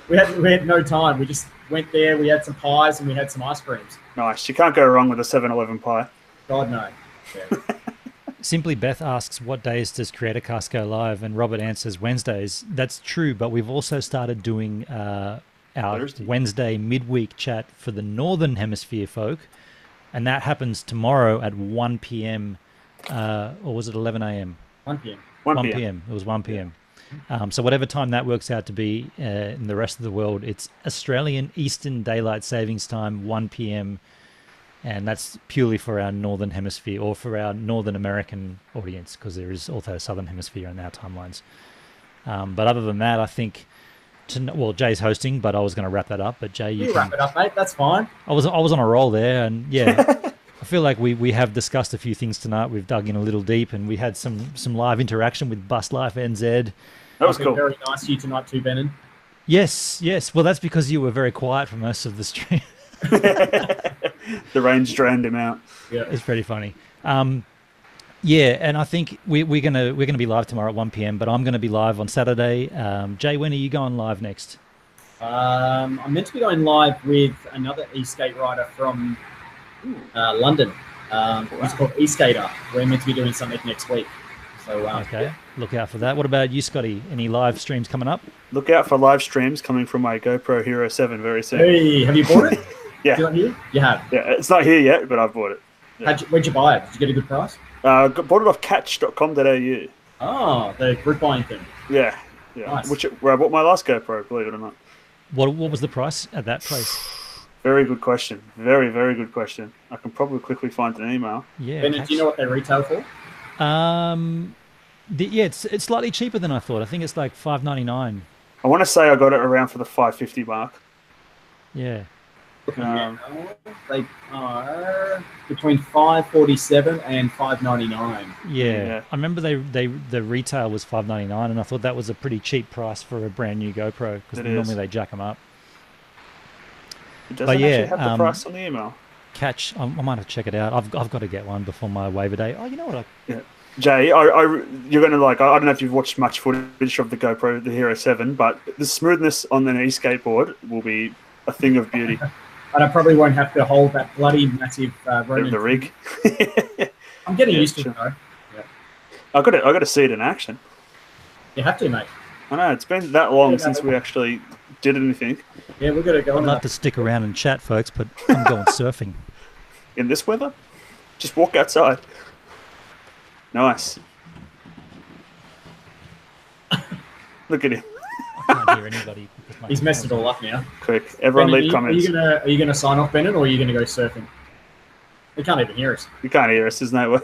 we had no time. We just went there. We had some pies and we had some ice creams. Nice. You can't go wrong with a 7-Eleven pie. God, no. Yeah. Simply Beth asks, what days does Creator Cast go live? And Robert answers, Wednesdays. That's true, but we've also started doing our Wednesday midweek chat for the Northern Hemisphere folk, and that happens tomorrow at 1 p.m. Or was it 11 a.m.? 1 p.m. 1 p.m. It was 1 p.m. So whatever time that works out to be in the rest of the world, it's Australian Eastern Daylight Savings Time, 1 p.m., and that's purely for our Northern Hemisphere or for our Northern American audience, because there is also a Southern Hemisphere in our timelines. But other than that, I think, Jay's hosting, but I was going to wrap that up. But Jay, you can wrap it up, mate. That's fine. I was on a roll there, and yeah, I feel like we have discussed a few things tonight. We've dug in a little deep, and we had some live interaction with Bus Life NZ. That was cool. Very nice of you tonight too, Benin. Yes. Well, that's because you were very quiet for most of the stream. The range drowned him out. Yeah, it's pretty funny. Yeah, and I think we're gonna be live tomorrow at 1 p.m. But I'm gonna be live on Saturday. Jay, when are you going live next? I'm meant to be going live with another e-skate rider from London. It's called eSkater. We're meant to be doing something next week. So okay, look out for that. What about you, Scotty? Any live streams coming up? Look out for live streams coming from my GoPro Hero 7 very soon. Hey, have you bought it? Yeah. Is it not here? You have? Yeah, it's not here yet, but I've bought it. Yeah. Where'd you buy it? Did you get a good price? Bought it off catch.com.au. Oh, the group buying thing. Yeah. Nice. Where I bought my last GoPro, believe it or not. What was the price at that place? Very good question. Very, very good question. I can probably quickly find an email. Yeah. Ben, do you know what they retail for? It's slightly cheaper than I thought. I think it's like $5.99. I want to say I got it around for the $5.50 mark. Yeah. They are between $5.47 and $5.99. Yeah. I remember the retail was $5.99, and I thought that was a pretty cheap price for a brand new GoPro, because normally they jack them up. It doesn't actually have the price on the email. catch. I might have to check it out. I've got to get one before my waiver day. Oh, you know what? Jay, you're going to like, I don't know if you've watched much footage of the GoPro, the Hero 7, but the smoothness on an e-skateboard will be a thing of beauty. And I probably won't have to hold that bloody massive Ronin. The rig. I'm getting used to it, though. Yeah. I got to see it in action. You have to, mate. I know, it's been that long since we actually did anything. Yeah, we've got to go. I'd love to stick around and chat, folks, but I'm going surfing. In this weather? Just walk outside. Nice. Look at him. I can't hear anybody. He's messed it all up now. Quick, everyone Bennett, leave comments. Are you gonna sign off, Bennett, or are you gonna go surfing? They can't even hear us. You can't hear us, there's no way.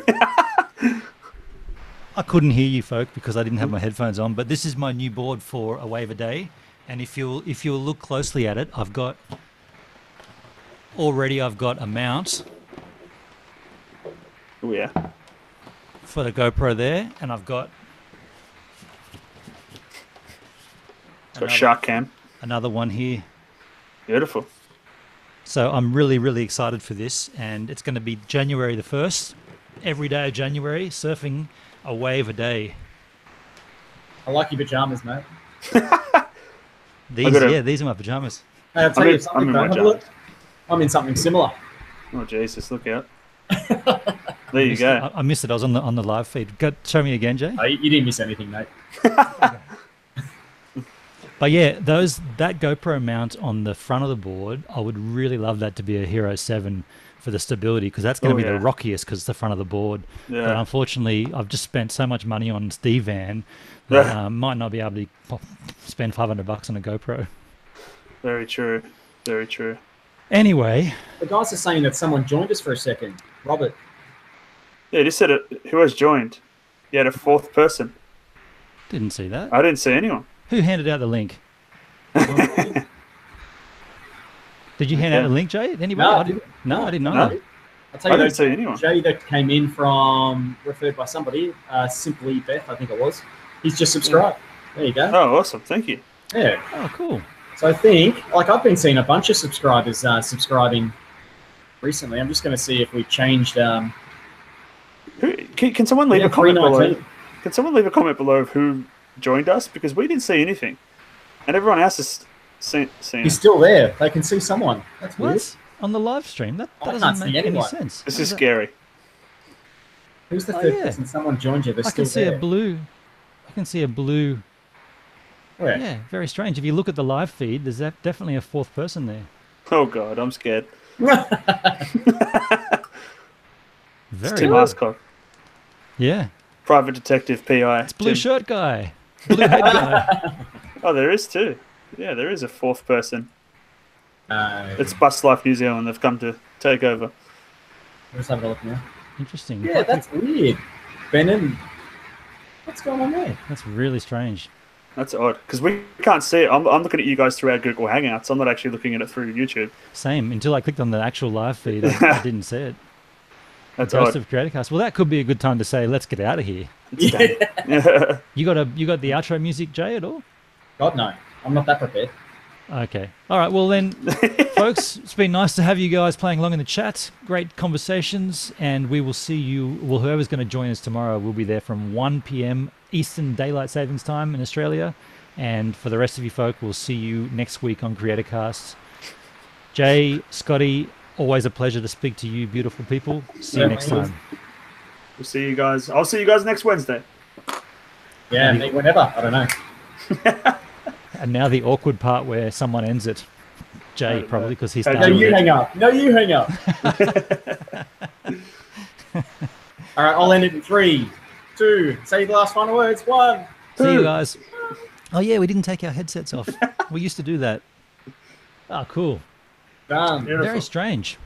I couldn't hear you, folk, because I didn't have my headphones on. But this is my new board for a waiver day, and if you'll look closely at it, I've got a mount. Oh yeah. For the GoPro there, and I've got Shark Cam. Another one here. Beautiful. So I'm really, really excited for this, and it's going to be January the 1st, every day of January, surfing a wave a day. I like your pajamas, mate. These are my pajamas. Hey, I'll tell you something, though. Have a look. I'm in something similar. Oh Jesus! Look out! There you go. I missed it. I was on the live feed. Show me again, Jay. Oh, you didn't miss anything, mate. But yeah, that GoPro mount on the front of the board, I would really love that to be a Hero 7 for the stability, because that's going to be the rockiest because it's the front of the board. Yeah. But unfortunately, I've just spent so much money on Steve Van that might not be able to spend $500 on a GoPro. Very true. Very true. Anyway. The guys are saying that someone joined us for a second. Robert. Yeah, just said it. Who has joined? You had a fourth person. Didn't see that. I didn't see anyone. Who handed out the link? Did you hand out the link, Jay? Anybody? No, I didn't know that. I'll tell you, I didn't see anyone. Jay that came in from, referred by somebody, Simply Beth, I think it was. He's just subscribed. There you go. Oh, awesome. Thank you. Yeah. Oh, cool. So I think, like, I've been seeing a bunch of subscribers subscribing recently. I'm just going to see if we changed. Can someone leave a comment below? Can someone leave a comment below of who joined us? Because we didn't see anything, and everyone else has seen He's still there. They can see someone. That's weird. On the live stream? That doesn't make any sense. This is scary. Who's the third person? Someone joined you. I can see a blue. I can see a blue. Where? Yeah, very strange. If you look at the live feed, there's definitely a fourth person there. Oh God, I'm scared. Very Tim Ascock. Yeah. Private detective PI. It's blue shirt guy. Blue head guy. Oh, there is too. Yeah, there is a fourth person. It's Bus Life New Zealand. They've come to take over. Let's have a look now. Interesting. Yeah, that's weird. Benin. What's going on there? That's really strange. That's odd, because we can't see it. I'm looking at you guys through our Google Hangouts. I'm not actually looking at it through YouTube. Until I clicked on the actual live feed, I didn't see it. That's Ghost odd. of Creatorcast. Well, that could be a good time to say, let's get out of here. Yeah. You got the outro music, Jay, at all? God, no. I'm not that prepared. Okay. All right. Well, then, folks, it's been nice to have you guys playing along in the chat. Great conversations. And we will see you. Well, whoever's going to join us tomorrow will be there from 1 p.m. Eastern Daylight Savings Time in Australia. And for the rest of you folk, we'll see you next week on Creatorcast. Jay, Scotty, always a pleasure to speak to you, beautiful people. See you next time. We'll see you guys. I'll see you guys next Wednesday. Yeah, maybe whenever. I don't know. And now the awkward part where someone ends it. Jay, probably, because he's No, you hang up. No, you hang up. All right, I'll end it in 3, 2. Say the last final words. 1, 2. See you guys. Oh, yeah, we didn't take our headsets off. We used to do that. Oh, cool. Done. Very strange.